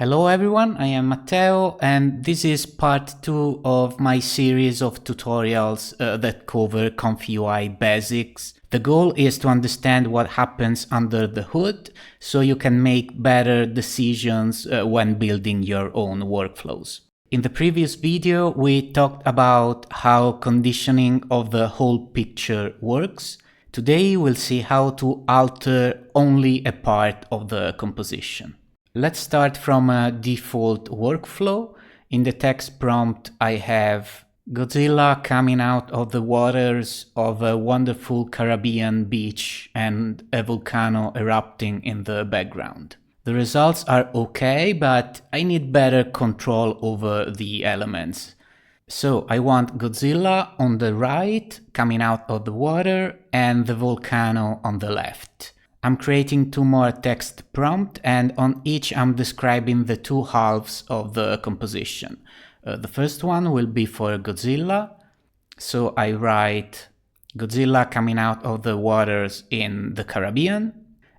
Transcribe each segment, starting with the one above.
Hello everyone, I am Matteo and this is part 2 of my series of tutorials that cover ComfyUI basics. The goal is to understand what happens under the hood so you can make better decisions when building your own workflows. In the previous video we talked about how conditioning of the whole picture works. Today we'll see how to alter only a part of the composition. Let's start from a default workflow. In the text prompt I have Godzilla coming out of the waters of a wonderful Caribbean beach and a volcano erupting in the background. The results are okay, but I need better control over the elements. So I want Godzilla on the right coming out of the water and the volcano on the left. I'm creating 2 more text prompts and on each I'm describing the 2 halves of the composition. The first one will be for Godzilla. So I write Godzilla coming out of the waters in the Caribbean.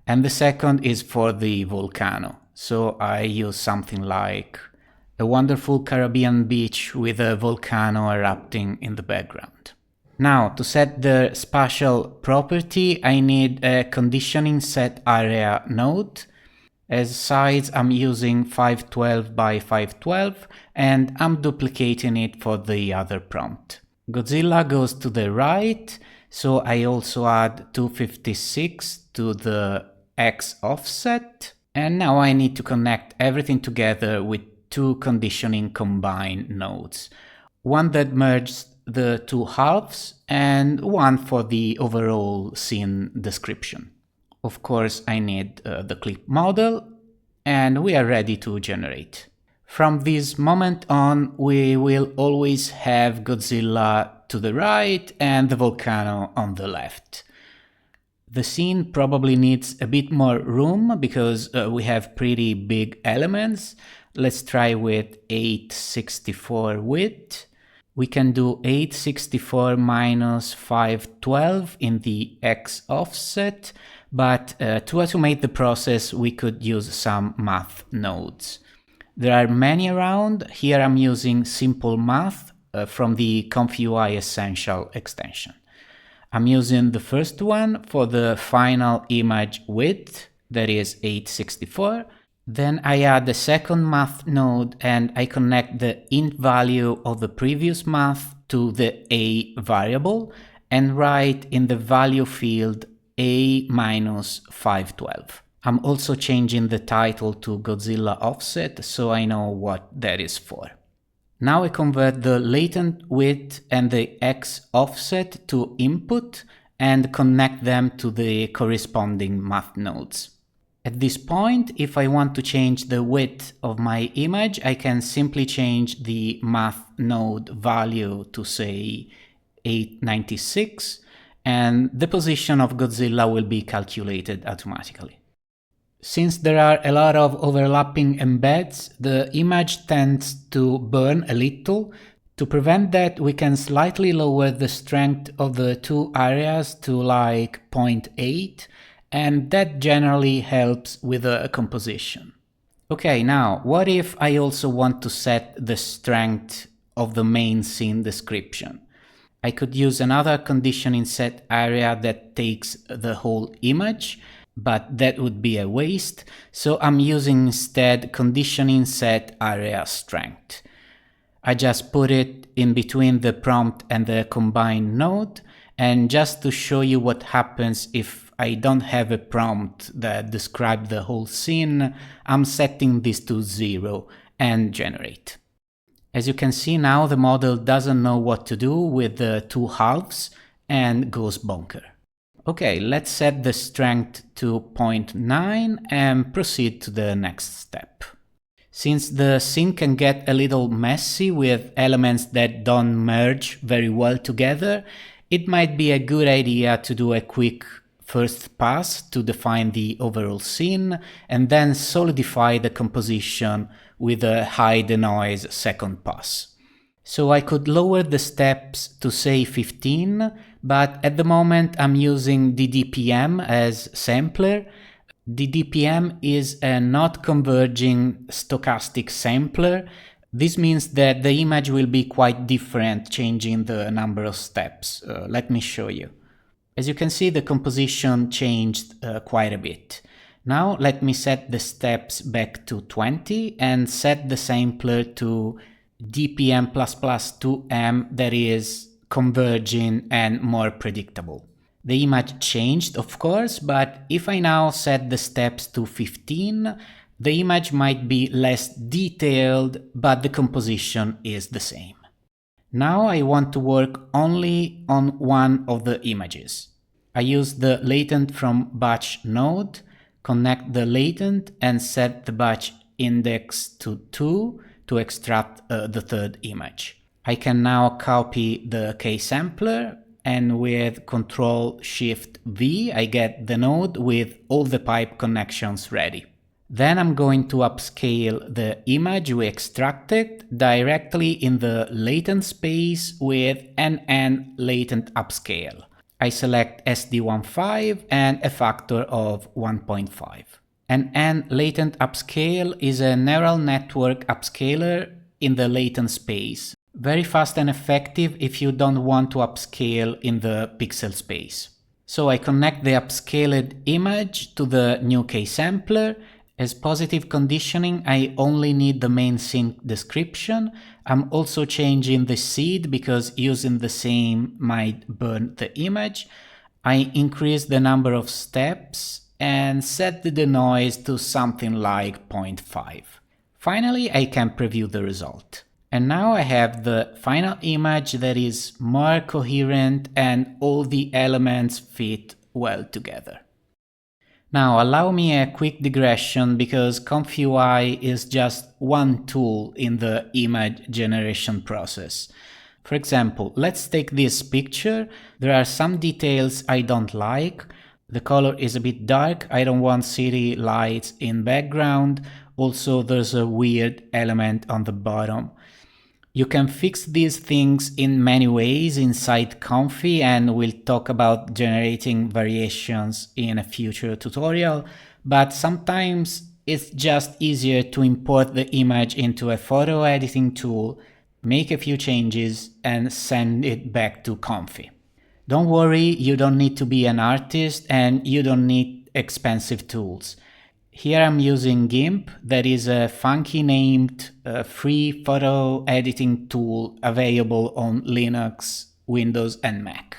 And the second is for the volcano. So I use something like a wonderful Caribbean beach with a volcano erupting in the background. Now, to set the spatial property, I need a conditioning set area node. As size, I'm using 512 by 512, and I'm duplicating it for the other prompt. Godzilla goes to the right, so I also add 256 to the X offset. And now I need to connect everything together with 2 conditioning combine nodes. One that merges the 2 halves and one for the overall scene description. Of course, I need the clip model and we are ready to generate. From this moment on, we will always have Godzilla to the right and the volcano on the left. The scene probably needs a bit more room because we have pretty big elements. Let's try with 864 width. We can do 864 minus 512 in the X offset, but to automate the process we could use some math nodes. There are many around. Here I'm using simple math from the ComfyUI Essential extension. I'm using the first one for the final image width, that is 864. Then I add the second math node and I connect the int value of the previous math to the a variable and write in the value field a minus 512. I'm also changing the title to Godzilla offset so I know what that is for. Now I convert the latent width and the X offset to input and connect them to the corresponding math nodes. At this point, if I want to change the width of my image, I can simply change the math node value to say 896 and the position of Godzilla will be calculated automatically. Since there are a lot of overlapping embeds, the image tends to burn a little. To prevent that, we can slightly lower the strength of the 2 areas to like 0.8. And that generally helps with the composition. Okay, now, what if I also want to set the strength of the main scene description? I could use another conditioning set area that takes the whole image, but that would be a waste, so I'm using instead conditioning set area strength. I just put it in between the prompt and the combine node, and just to show you what happens if I don't have a prompt that describes the whole scene, I'm setting this to 0 and generate. As you can see now, the model doesn't know what to do with the 2 halves and goes bonker. Okay, let's set the strength to 0.9 and proceed to the next step. Since the scene can get a little messy with elements that don't merge very well together, it might be a good idea to do a quick first pass to define the overall scene and then solidify the composition with a hide the noise second pass. So I could lower the steps to say 15, but at the moment I'm using DDPM as sampler. The DPM is a not converging stochastic sampler. This means that the image will be quite different, changing the number of steps. Let me show you. As you can see, the composition changed quite a bit. Now let me set the steps back to 20 and set the sampler to DPM++ 2M, that is converging and more predictable. The image changed, of course, but if I now set the steps to 15, the image might be less detailed, but the composition is the same. Now I want to work only on one of the images. I use the latent from batch node, connect the latent and set the batch index to 2 to extract the third image. I can now copy the K-sampler, and with Ctrl-Shift-V I get the node with all the pipe connections ready. Then I'm going to upscale the image we extracted directly in the latent space with NN Latent Upscale. I select SD15 and a factor of 1.5. NN Latent Upscale is a neural network upscaler in the latent space. Very fast and effective if you don't want to upscale in the pixel space. So I connect the upscaled image to the new K-sampler. As positive conditioning, I only need the main scene description. I'm also changing the seed because using the same might burn the image. I increase the number of steps and set the denoise to something like 0.5. Finally, I can preview the result. And now I have the final image that is more coherent and all the elements fit well together. Now allow me a quick digression because ComfyUI is just one tool in the image generation process. For example, let's take this picture. There are some details I don't like. The color is a bit dark. I don't want city lights in background. Also, there's a weird element on the bottom. You can fix these things in many ways inside Comfy, and we'll talk about generating variations in a future tutorial, but sometimes it's just easier to import the image into a photo editing tool, make a few changes, and send it back to Comfy. Don't worry, you don't need to be an artist and you don't need expensive tools. Here I'm using GIMP, that is a funky named free photo editing tool available on Linux, Windows and Mac.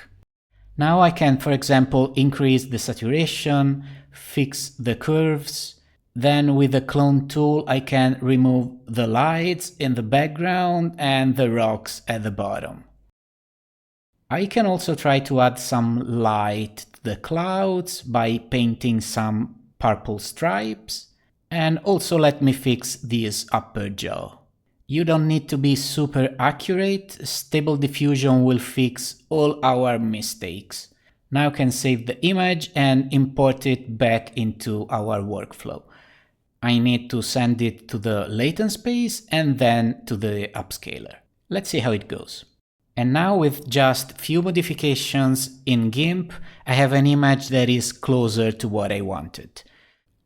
Now I can, for example, increase the saturation, fix the curves. Then with the clone tool I can remove the lights in the background and the rocks at the bottom. I can also try to add some light to the clouds by painting some purple stripes, and also let me fix this upper jaw. You don't need to be super accurate, Stable Diffusion will fix all our mistakes. Now I can save the image and import it back into our workflow. I need to send it to the latent space and then to the upscaler. Let's see how it goes. And now with just few modifications in GIMP, I have an image that is closer to what I wanted.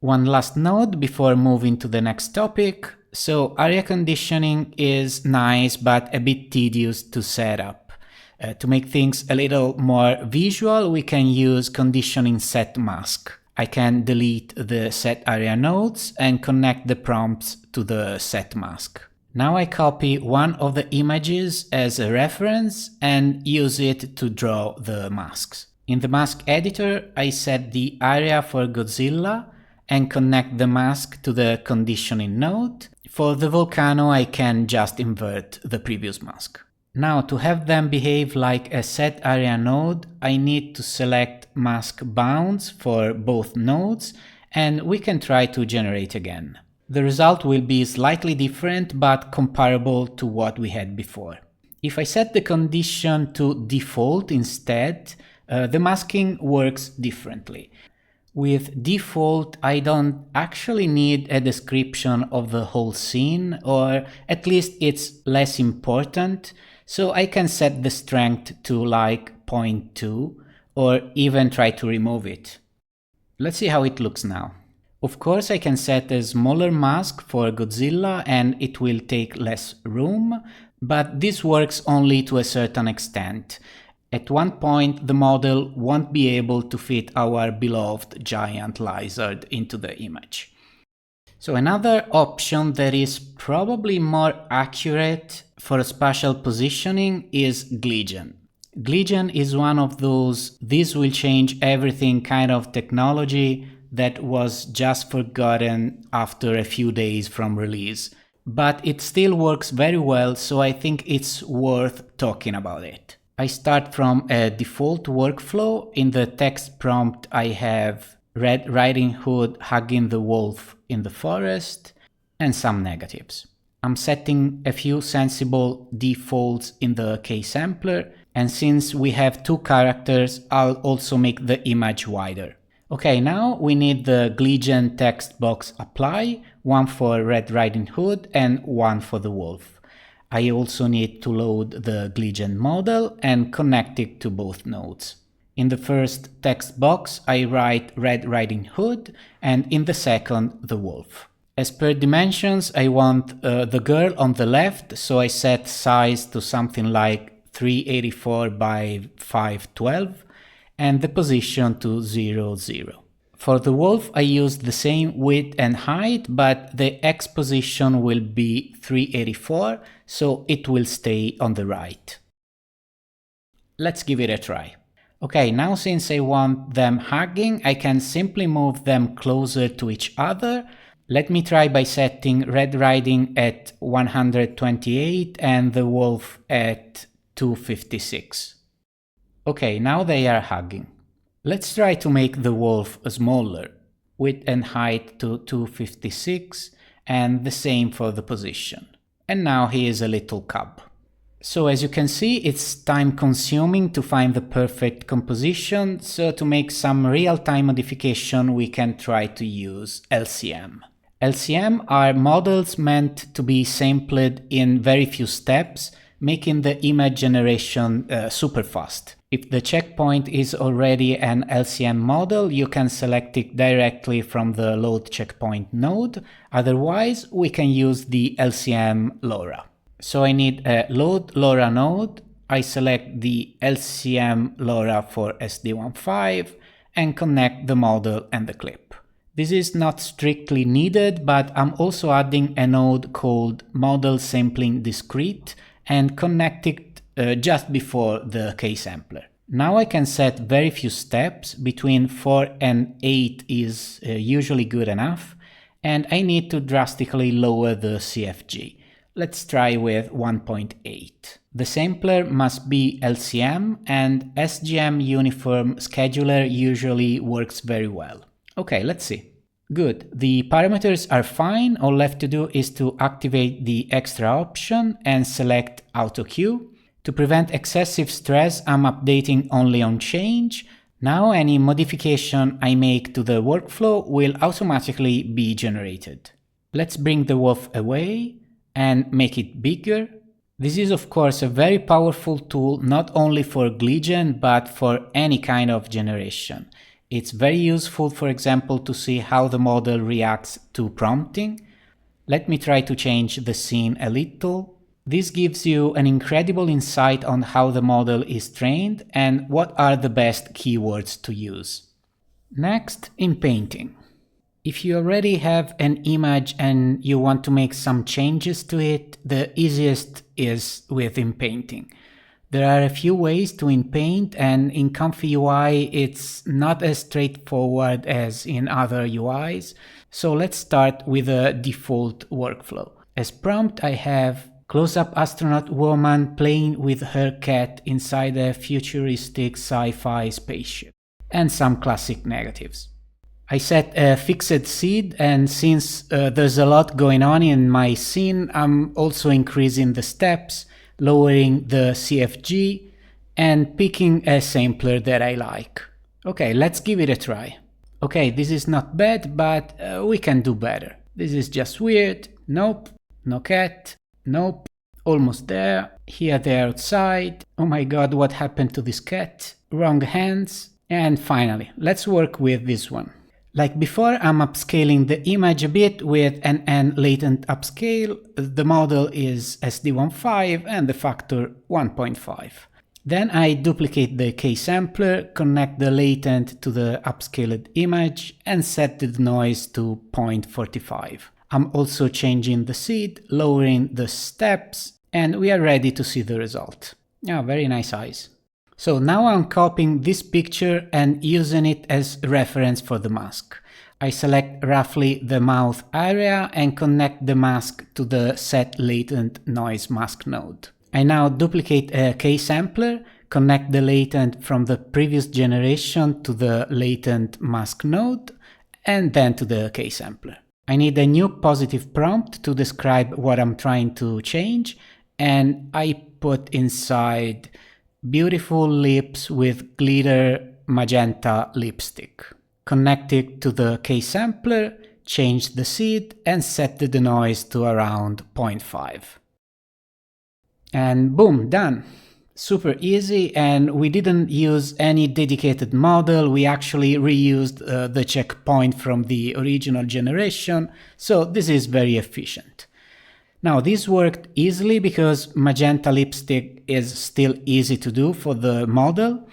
One last note before moving to the next topic. So area conditioning is nice but a bit tedious to set up. To make things a little more visual, we can use conditioning set mask. I can delete the set area nodes and connect the prompts to the set mask. Now I copy one of the images as a reference and use it to draw the masks. In the mask editor, I set the area for Godzilla and connect the mask to the conditioning node. For the volcano, I can just invert the previous mask. Now, to have them behave like a set area node, I need to select mask bounds for both nodes, and we can try to generate again. The result will be slightly different, but comparable to what we had before. If I set the condition to default instead, the masking works differently. With default, I don't actually need a description of the whole scene, or at least it's less important, so I can set the strength to like 0.2 or even try to remove it. Let's see how it looks now. Of course, I can set a smaller mask for Godzilla and it will take less room, but this works only to a certain extent. At one point, the model won't be able to fit our beloved giant lizard into the image. So another option that is probably more accurate for spatial positioning is GLIGEN. GLIGEN is one of those "this will change everything" kind of technology that was just forgotten after a few days from release. But it still works very well, so I think it's worth talking about it. I start from a default workflow. In the text prompt I have Red Riding Hood hugging the wolf in the forest and some negatives. I'm setting a few sensible defaults in the K-sampler, and since we have two characters, I'll also make the image wider. Okay, now we need the GLIGEN text box apply, one for Red Riding Hood and one for the wolf. I also need to load the GLIGEN model and connect it to both nodes. In the first text box, I write Red Riding Hood, and in the second, the wolf. As per dimensions, I want the girl on the left, so I set size to something like 384 by 512, and the position to 0, 0. For the wolf, I use the same width and height, but the X position will be 384, so it will stay on the right. Let's give it a try. Okay, now since I want them hugging, I can simply move them closer to each other. Let me try by setting Red Riding at 128 and the wolf at 256. Okay, now they are hugging. Let's try to make the wolf smaller, width and height to 256, and the same for the position. And now he is a little cub. So as you can see, it's time consuming to find the perfect composition, so to make some real-time modification we can try to use LCM. LCM are models meant to be sampled in very few steps, making the image generation super fast. If the checkpoint is already an LCM model, you can select it directly from the load checkpoint node, otherwise we can use the LCM LoRa. So I need a load LoRa node, I select the LCM LoRa for SD15 and connect the model and the clip. This is not strictly needed, but I'm also adding a node called Model Sampling Discrete and connect it just before the K-sampler. Now I can set very few steps, between 4 and 8 is usually good enough, and I need to drastically lower the CFG. Let's try with 1.8. The sampler must be LCM, and SGM uniform scheduler usually works very well. Okay, let's see. Good, the parameters are fine. All left to do is to activate the extra option and select Auto Queue. To prevent excessive stress, I'm updating only on change. Now any modification I make to the workflow will automatically be generated. Let's bring the wolf away and make it bigger. This is of course a very powerful tool, not only for GLIGEN but for any kind of generation. It's very useful, for example, to see how the model reacts to prompting. Let me try to change the scene a little. This gives you an incredible insight on how the model is trained and what are the best keywords to use. Next, Inpainting. If you already have an image and you want to make some changes to it, the easiest is with Inpainting. There are a few ways to inpaint, and in ComfyUI it's not as straightforward as in other UIs. So let's start with a default workflow. As prompt I have close-up astronaut woman playing with her cat inside a futuristic sci-fi spaceship, and some classic negatives. I set a fixed seed, and since there's a lot going on in my scene, I'm also increasing the steps, lowering the CFG, and picking a sampler that I like. Okay, let's give it a try. Okay, this is not bad, but we can do better. This is just weird. Nope, no cat. Nope, almost there. Here they're outside. Oh my god, what happened to this cat? Wrong hands. And finally, let's work with this one. Like before, I'm upscaling the image a bit with an N latent upscale. The model is SD15 and the factor 1.5. Then I duplicate the K-sampler, connect the latent to the upscaled image and set the noise to 0.45. I'm also changing the seed, lowering the steps, and we are ready to see the result. Yeah, very nice eyes. So now I'm copying this picture and using it as reference for the mask. I select roughly the mouth area and connect the mask to the set latent noise mask node. I now duplicate a K-sampler, connect the latent from the previous generation to the latent mask node, and then to the K-sampler. I need a new positive prompt to describe what I'm trying to change, and I put inside beautiful lips with glitter magenta lipstick. Connect it to the K-sampler, change the seed, and set the denoise to around 0.5. And boom, done. Super easy, and we didn't use any dedicated model. We actually reused the checkpoint from the original generation, so this is very efficient. Now, this worked easily because magenta lipstick is still easy to do for the model.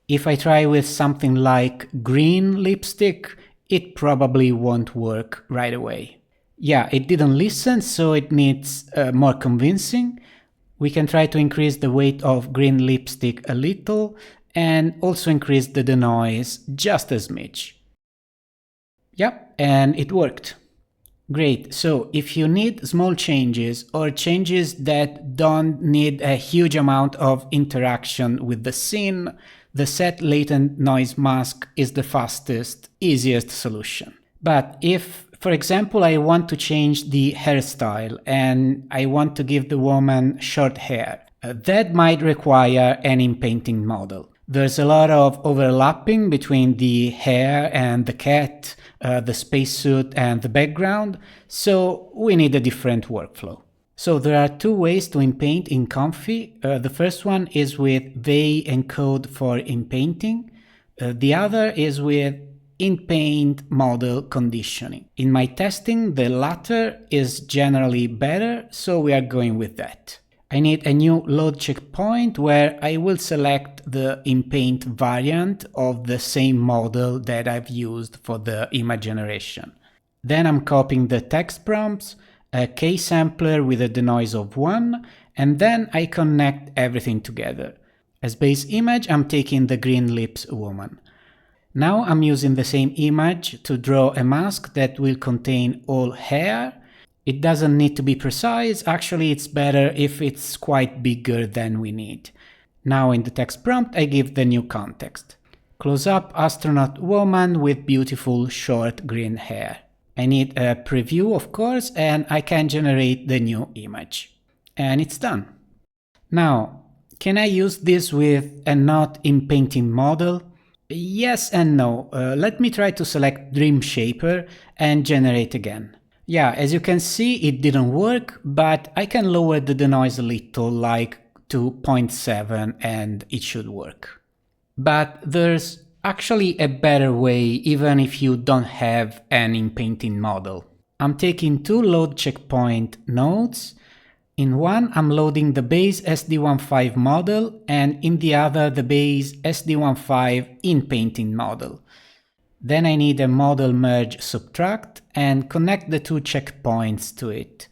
If I try with something like green lipstick, it probably won't work right away. Yeah, it didn't listen, so it needs more convincing. We can try to increase the weight of green lipstick a little and also increase the denoise just a smidge. Yep, and it worked. Great, so if you need small changes or changes that don't need a huge amount of interaction with the scene, the set latent noise mask is the fastest, easiest solution. But if, for example, I want to change the hairstyle and I want to give the woman short hair, that might require an inpainting model. There's a lot of overlapping between the hair and the cat, the spacesuit and the background, so we need a different workflow. So there are two ways to inpaint in Comfy. The first one is with they encode for inpainting. The other is with Inpaint model conditioning. In my testing, the latter is generally better, so we are going with that. I need a new load checkpoint where I will select the Inpaint variant of the same model that I've used for the image generation. Then I'm copying the text prompts, a K-sampler with a denoise of 1, and then I connect everything together. As base image, I'm taking the green lips woman. Now I'm using the same image to draw a mask that will contain all hair. It doesn't need to be precise, actually it's better if it's quite bigger than we need. Now in the text prompt I give the new context. Close-up astronaut woman with beautiful short green hair. I need a preview of course, and I can generate the new image. And it's done. Now, can I use this with a not inpainting model? Yes and no. Let me try to select Dream Shaper and generate again. Yeah, as you can see, it didn't work, but I can lower the denoise a little, like to 0.7, and it should work. But there's actually a better way, even if you don't have an inpainting model. I'm taking two load checkpoint nodes. In one, I'm loading the base SD15 model, and in the other, the base SD15 inpainting model. Then I need a model merge subtract and connect the two checkpoints to it.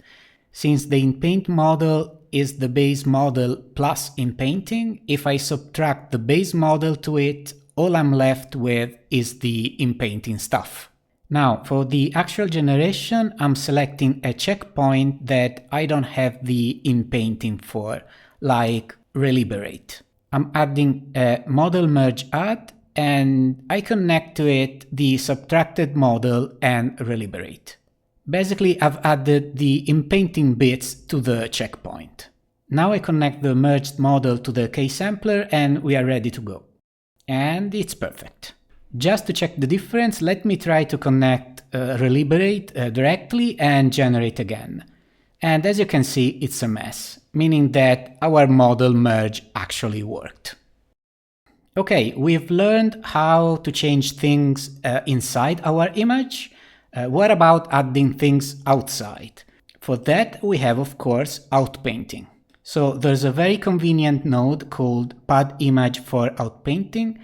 Since the inpaint model is the base model plus inpainting, if I subtract the base model to it, all I'm left with is the inpainting stuff. Now, for the actual generation, I'm selecting a checkpoint that I don't have the inpainting for, like Reliberate. I'm adding a model merge add, and I connect to it the subtracted model and Reliberate. Basically, I've added the inpainting bits to the checkpoint. Now I connect the merged model to the K-sampler and we are ready to go. And it's perfect. Just to check the difference, let me try to connect Reliberate directly and generate again. And as you can see, it's a mess, meaning that our model merge actually worked. Okay, we've learned how to change things inside our image. What about adding things outside? For that, we have, of course, Outpainting. So there's a very convenient node called Pad Image for Outpainting.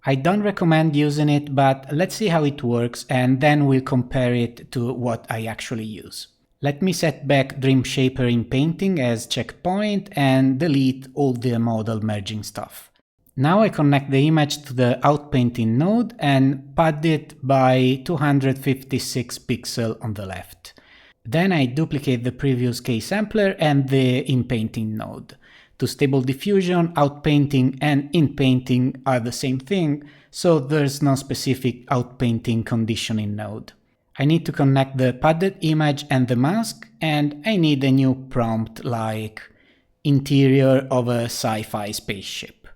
I don't recommend using it, but let's see how it works and then we'll compare it to what I actually use. Let me set back Dream Shaper Inpainting as checkpoint and delete all the model merging stuff. Now I connect the image to the Outpainting node and pad it by 256 pixels on the left. Then I duplicate the previous K-sampler and the Inpainting node. To Stable Diffusion, Outpainting and Inpainting are the same thing, so there's no specific Outpainting conditioning node. I need to connect the padded image and the mask, and I need a new prompt like interior of a sci-fi spaceship.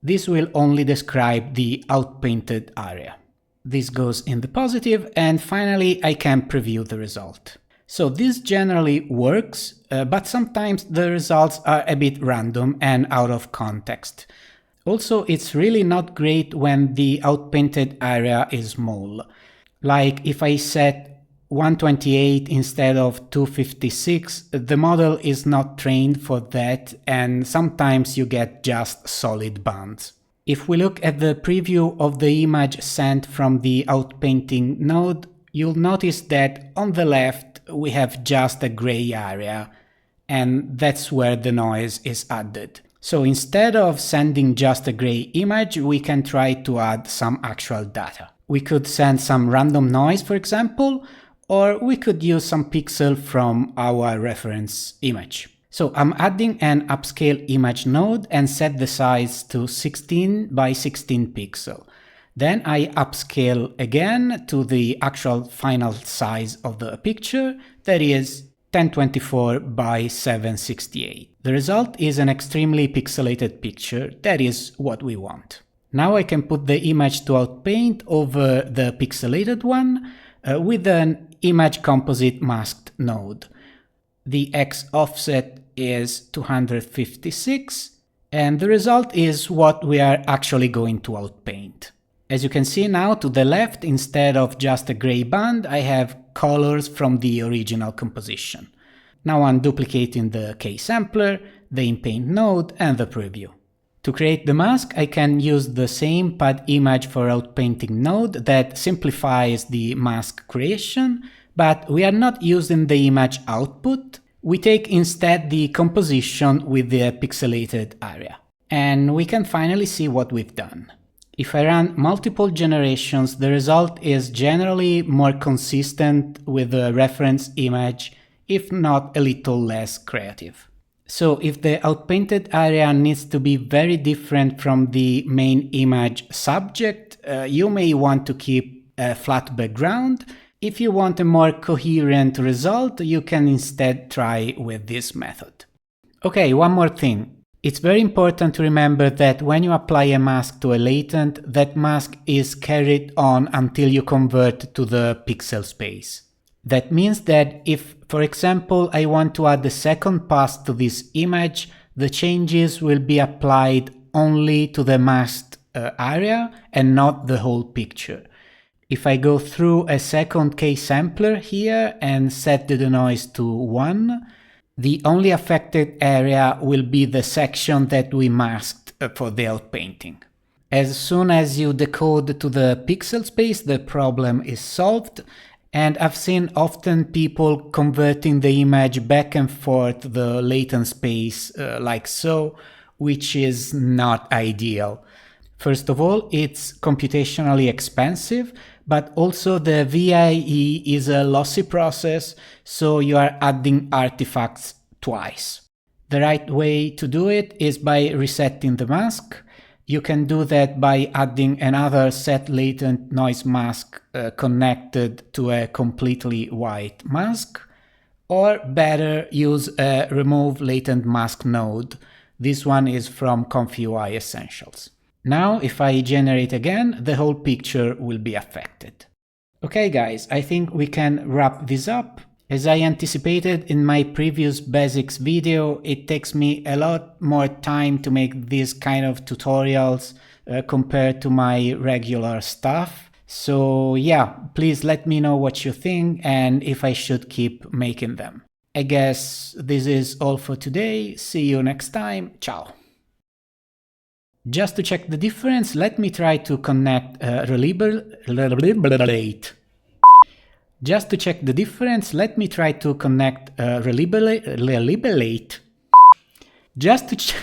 This will only describe the outpainted area. This goes in the positive, and finally I can preview the result. So this generally works, but sometimes the results are a bit random and out of context. Also, it's really not great when the outpainted area is small. Like if I set 128 instead of 256, the model is not trained for that, and sometimes you get just solid bands. If we look at the preview of the image sent from the Outpainting node, you'll notice that on the left we have just a gray area, and that's where the noise is added. So instead of sending just a gray image, we can try to add some actual data. We could send some random noise, for example, or we could use some pixel from our reference image. So I'm adding an upscale image node and set the size to 16 by 16 pixel. Then I upscale again to the actual final size of the picture, that is 1024 by 768. The result is an extremely pixelated picture, that is what we want. Now I can put the image to outpaint over the pixelated one with an image composite masked node. The X offset is 256, and the result is what we are actually going to outpaint. As you can see now to the left, instead of just a gray band, I have colors from the original composition. Now I'm duplicating the K-sampler, the Inpaint node, and the preview. To create the mask, I can use the same pad image for outpainting node that simplifies the mask creation, but we are not using the image output. We take instead the composition with the pixelated area. And we can finally see what we've done. If I run multiple generations, the result is generally more consistent with the reference image, if not a little less creative. So if the outpainted area needs to be very different from the main image subject, you may want to keep a flat background. If you want a more coherent result, you can instead try with this method. Okay, one more thing. It's very important to remember that when you apply a mask to a latent, that mask is carried on until you convert to the pixel space. That means that if, for example, I want to add a second pass to this image, the changes will be applied only to the masked area and not the whole picture. If I go through a second K-sampler here and set the denoise to 1, the only affected area will be the section that we masked for the outpainting. As soon as you decode to the pixel space, the problem is solved, and I've seen often people converting the image back and forth the latent space like so, which is not ideal. First of all, it's computationally expensive, but also the VIE is a lossy process, so you are adding artifacts twice. The right way to do it is by resetting the mask. You can do that by adding another set latent noise mask connected to a completely white mask, or better, use a remove latent mask node. This one is from ComfyUI Essentials. Now, if I generate again, the whole picture will be affected. Okay guys, I think we can wrap this up. As I anticipated in my previous basics video, it takes me a lot more time to make these kind of tutorials, compared to my regular stuff. So yeah, please let me know what you think and if I should keep making them. I guess this is all for today. See you next time. Ciao. Just to check the difference, let me try to connect reliability. Just to check the difference, let me try to connect reliability. Just to check.